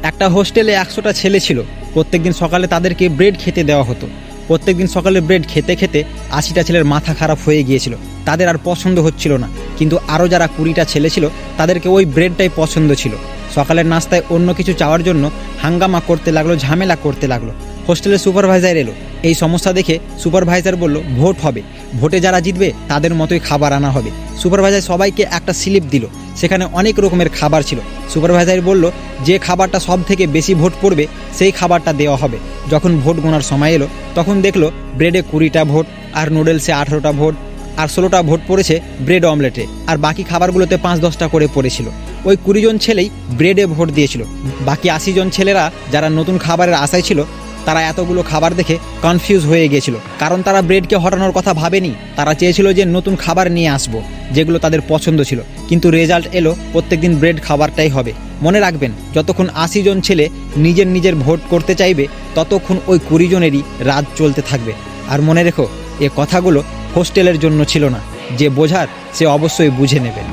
একটা হোস্টেলে 100টা ছেলে ছিল। প্রত্যেকদিন সকালে তাদেরকে ব্রেড খেতে দেওয়া হতো। প্রত্যেকদিন সকালে ব্রেড খেতে খেতে 80টা ছেলের মাথা খারাপ হয়ে গিয়েছিল, তাদের আর পছন্দ হচ্ছিল না। কিন্তু আরও যারা 20টা ছেলে ছিল তাদেরকে ওই ব্রেডটাই পছন্দ ছিল। সকালের নাস্তায় অন্য কিছু চাওয়ার জন্য হাঙ্গামা করতে লাগলো, ঝামেলা করতে লাগলো। হোস্টেলের সুপারভাইজার এলো। এই সমস্যা দেখে সুপারভাইজার বলল, ভোট হবে, ভোটে যারা জিতবে তাদের মতোই খাবার আনা হবে। সুপারভাইজার সবাইকে একটা স্লিপ দিল, সেখানে অনেক রকমের খাবার ছিল। সুপারভাইজার বলল, যে খাবারটা সব থেকে বেশি ভোট পড়বে সেই খাবারটা দেওয়া হবে। যখন ভোট গোনার সময় এলো তখন দেখলো ব্রেডে 20টা ভোট, আর নুডলসে 18টা ভোট, আর 16টা ভোট পড়েছে ব্রেড অমলেটে, আর বাকি খাবারগুলোতে 5-10টা করে পড়েছিল। ওই 20 জন ছেলেই ব্রেডে ভোট দিয়েছিল। বাকি 80 জন ছেলেরা যারা নতুন খাবারের আশায় ছিল তারা এতগুলো খাবার দেখে কনফিউজ হয়ে গিয়েছিল, কারণ তারা ব্রেডকে হটানোর কথা ভাবেনি। তারা চেয়েছিল যে নতুন খাবার নিয়ে আসবো যেগুলো তাদের পছন্দ ছিল। কিন্তু রেজাল্ট এলো প্রত্যেকদিন ব্রেড খাবারটাই হবে। মনে রাখবেন, যতক্ষণ 80 জন ছেলে নিজের নিজের ভোট করতে চাইবে ততক্ষণ ওই 20 জনেরই রাজ চলতে থাকবে। আর মনে রেখো, এ কথাগুলো হোস্টেলের জন্য ছিল না, যে বোঝার সে অবশ্যই বুঝে নেবেন।